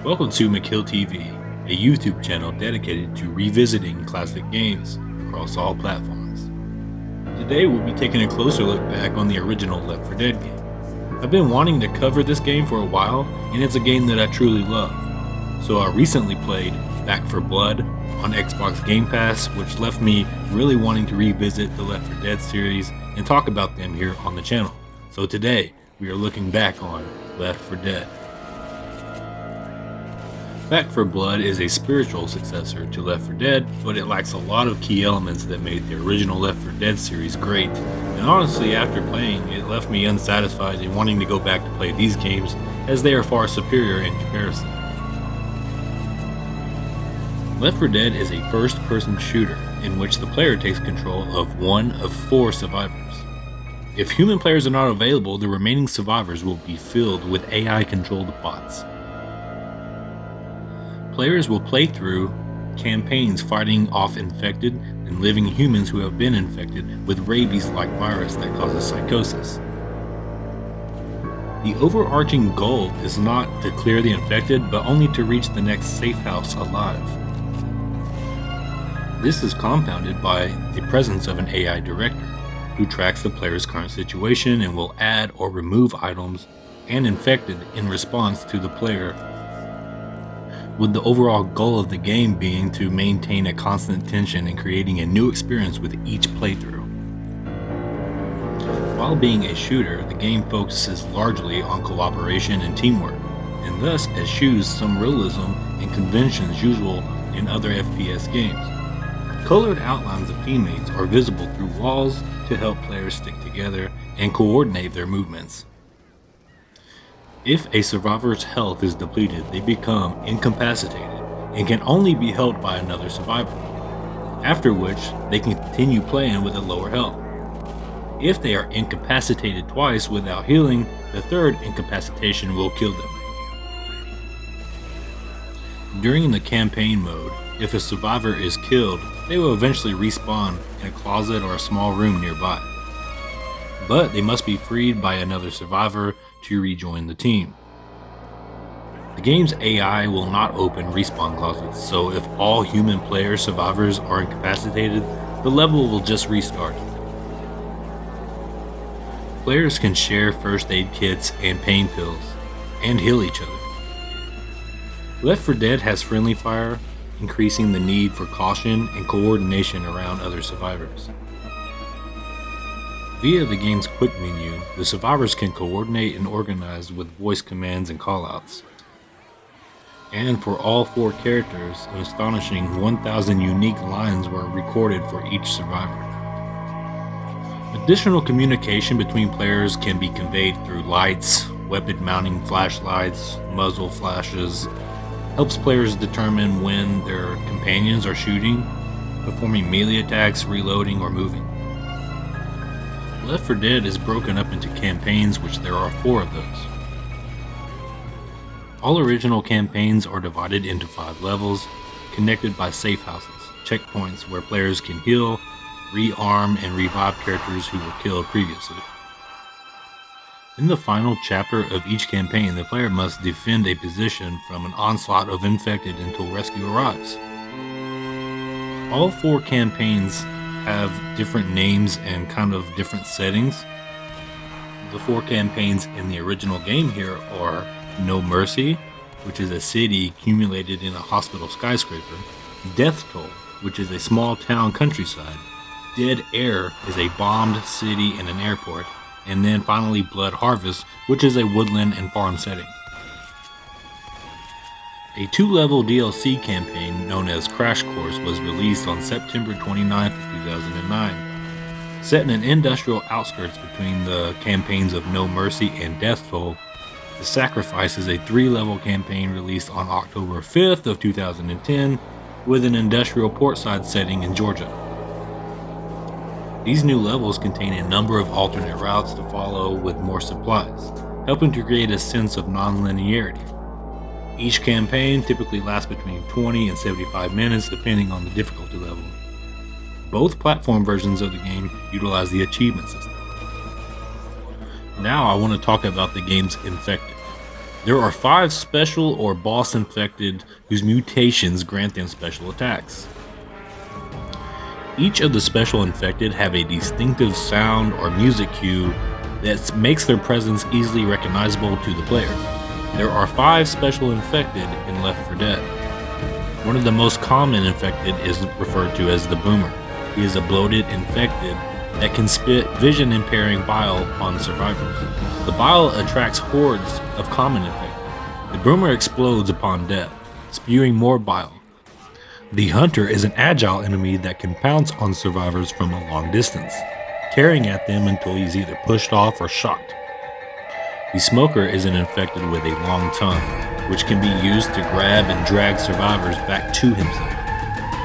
Welcome to McKiLL TV, a YouTube channel dedicated to revisiting classic games across all platforms. Today we'll be taking a closer look back on the original Left 4 Dead game. I've been wanting to cover this game for a while, and it's a game that I truly love. So I recently played Back 4 Blood on Xbox Game Pass, which left me really wanting to revisit the Left 4 Dead series and talk about them here on the channel. So today we are looking back on Left 4 Dead. Back 4 Blood is a spiritual successor to Left 4 Dead, but it lacks a lot of key elements that made the original Left 4 Dead series great, and honestly after playing it left me unsatisfied and wanting to go back to play these games as they are far superior in comparison. Left 4 Dead is a first-person shooter in which the player takes control of one of 4 survivors. If human players are not available, the remaining survivors will be filled with AI-controlled bots. Players will play through campaigns fighting off infected and living humans who have been infected with rabies-like virus that causes psychosis. The overarching goal is not to clear the infected, but only to reach the next safe house alive. This is compounded by the presence of an AI director, who tracks the player's current situation and will add or remove items and infected in response to the player, with the overall goal of the game being to maintain a constant tension and creating a new experience with each playthrough. While being a shooter, the game focuses largely on cooperation and teamwork, and thus eschews some realism and conventions usual in other FPS games. Colored outlines of teammates are visible through walls to help players stick together and coordinate their movements. If a survivor's health is depleted, they become incapacitated and can only be held by another survivor, after which they can continue playing with a lower health. If they are incapacitated twice without healing, the third incapacitation will kill them. During the campaign mode, if a survivor is killed, they will eventually respawn in a closet or a small room nearby, but they must be freed by another survivor to rejoin the team. The game's AI will not open respawn closets, so if all human player survivors are incapacitated, the level will just restart. Players can share first aid kits and pain pills, and heal each other. Left 4 Dead has friendly fire, increasing the need for caution and coordination around other survivors. Via the game's quick menu, the survivors can coordinate and organize with voice commands and callouts. And for all 4 characters, an astonishing 1,000 unique lines were recorded for each survivor. Additional communication between players can be conveyed through lights, weapon mounting flashlights, muzzle flashes, helps players determine when their companions are shooting, performing melee attacks, reloading, or moving. Left 4 Dead is broken up into campaigns, which there are 4 of those. All original campaigns are divided into 5 levels, connected by safe houses, checkpoints where players can heal, rearm, and revive characters who were killed previously. In the final chapter of each campaign, the player must defend a position from an onslaught of infected until rescue arrives. All 4 campaigns have different names and kind of different settings. The 4 campaigns in the original game here are No Mercy, which is a city accumulated in a hospital skyscraper, Death Toll, which is a small town countryside, Dead Air is a bombed city and an airport, and then finally Blood Harvest, which is a woodland and farm setting. A 2-level DLC campaign known as Crash Course was released on September 29th, 2009. Set in an industrial outskirts between the campaigns of No Mercy and Death Toll, The Sacrifice is a 3-level campaign released on October 5th of 2010 with an industrial portside setting in Georgia. These new levels contain a number of alternate routes to follow with more supplies, helping to create a sense of non-linearity. Each campaign typically lasts between 20 and 75 minutes depending on the difficulty level. Both platform versions of the game utilize the achievement system. Now I want to talk about the game's infected. There are 5 special or boss infected whose mutations grant them special attacks. Each of the special infected have a distinctive sound or music cue that makes their presence easily recognizable to the player. There are 5 special infected in Left 4 Dead. One of the most common infected is referred to as the Boomer. He is a bloated infected that can spit vision-impairing bile on survivors. The bile attracts hordes of common infected. The Boomer explodes upon death, spewing more bile. The Hunter is an agile enemy that can pounce on survivors from a long distance, tearing at them until he's either pushed off or shot. The Smoker is an infected with a long tongue, which can be used to grab and drag survivors back to himself.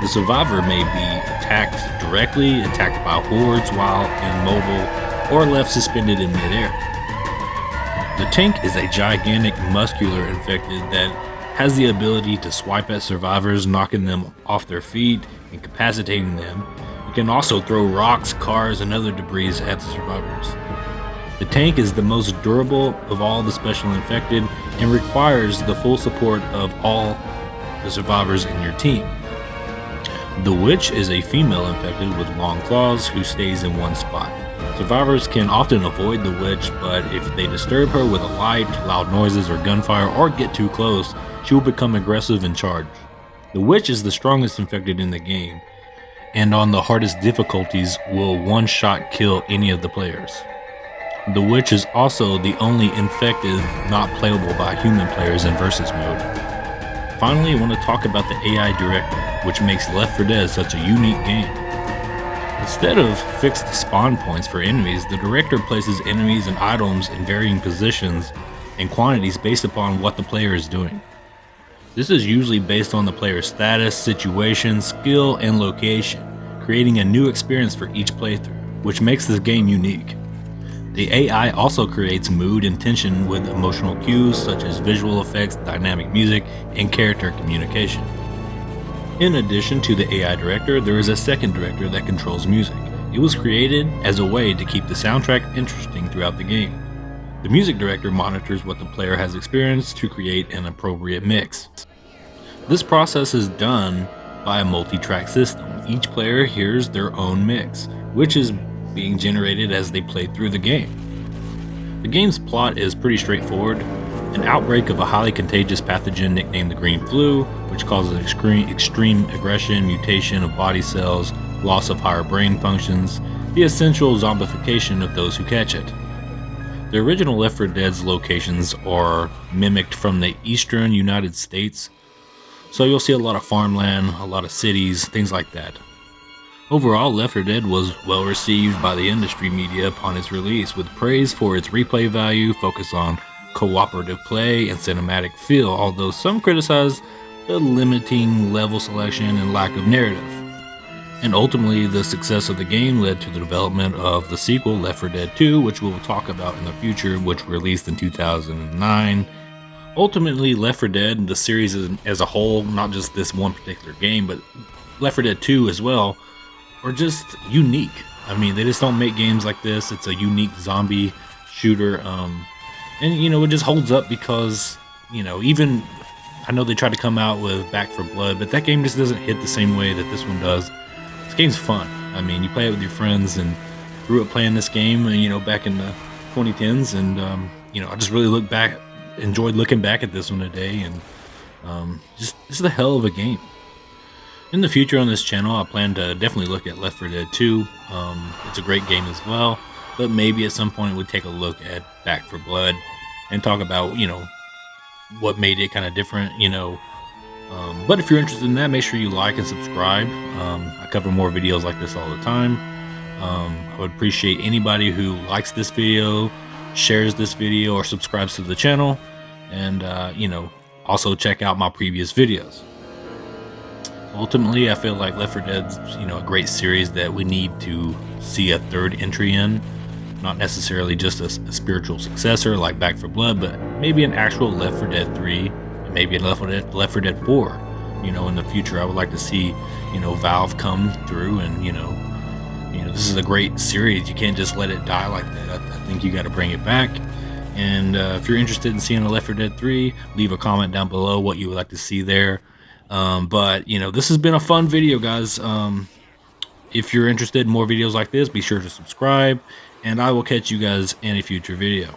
The survivor may be attacked directly, attacked by hordes while immobile, or left suspended in midair. The Tank is a gigantic muscular infected that has the ability to swipe at survivors, knocking them off their feet, incapacitating them. It can also throw rocks, cars, and other debris at the survivors. The Tank is the most durable of all the special infected and requires the full support of all the survivors in your team. The Witch is a female infected with long claws who stays in one spot. Survivors can often avoid the Witch, but if they disturb her with a light, loud noises, or gunfire, or get too close, she will become aggressive and charge. The Witch is the strongest infected in the game, and on the hardest difficulties will one-shot kill any of the players. The Witch is also the only infected not playable by human players in Versus mode. Finally, I want to talk about the AI director, which makes Left 4 Dead such a unique game. Instead of fixed spawn points for enemies, the director places enemies and items in varying positions and quantities based upon what the player is doing. This is usually based on the player's status, situation, skill, and location, creating a new experience for each playthrough, which makes this game unique. The AI also creates mood and tension with emotional cues such as visual effects, dynamic music, and character communication. In addition to the AI director, there is a second director that controls music. It was created as a way to keep the soundtrack interesting throughout the game. The music director monitors what the player has experienced to create an appropriate mix. This process is done by a multi-track system. Each player hears their own mix, which is being generated as they play through the game. The game's plot is pretty straightforward. An outbreak of a highly contagious pathogen nicknamed the Green Flu, which causes extreme aggression, mutation of body cells, loss of higher brain functions, the essential zombification of those who catch it. The original Left 4 Dead's locations are mimicked from the eastern United States, so you'll see a lot of farmland, a lot of cities, things like that. Overall, Left 4 Dead was well received by the industry media upon its release, with praise for its replay value, focus on cooperative play, and cinematic feel, although some criticized the limiting level selection and lack of narrative. And ultimately, the success of the game led to the development of the sequel, Left 4 Dead 2, which we'll talk about in the future, which released in 2009. Ultimately, Left 4 Dead, the series as a whole, not just this one particular game, but Left 4 Dead 2 as well, are just unique. I mean, they just don't make games like this. It's a unique zombie shooter, and it just holds up because, even I know they tried to come out with Back 4 Blood, but that game just doesn't hit the same way that this one does. This game's fun. I mean, you play it with your friends, and grew up playing this game, back in the 2010s, and I just really enjoyed looking back at this one today, and this is a hell of a game. In the future on this channel, I plan to definitely look at Left 4 Dead 2. It's a great game as well, but maybe at some point we'll take a look at Back 4 Blood and talk about, what made it kind of different, But if you're interested in that, make sure you like and subscribe. I cover more videos like this all the time. I would appreciate anybody who likes this video, shares this video, or subscribes to the channel, and, also check out my previous videos. Ultimately, I feel like Left 4 Dead's, a great series that we need to see a third entry in. Not necessarily just a spiritual successor like Back 4 Blood, but maybe an actual Left 4 Dead 3, and maybe a Left 4 Dead 4. In the future, I would like to see, Valve come through and, this is a great series. You can't just let it die like that. I think you got to bring it back. And if you're interested in seeing a Left 4 Dead 3, leave a comment down below what you would like to see there. But you know, this has been a fun video, guys. If you're interested in more videos like this, be sure to subscribe, and I will catch you guys in a future video.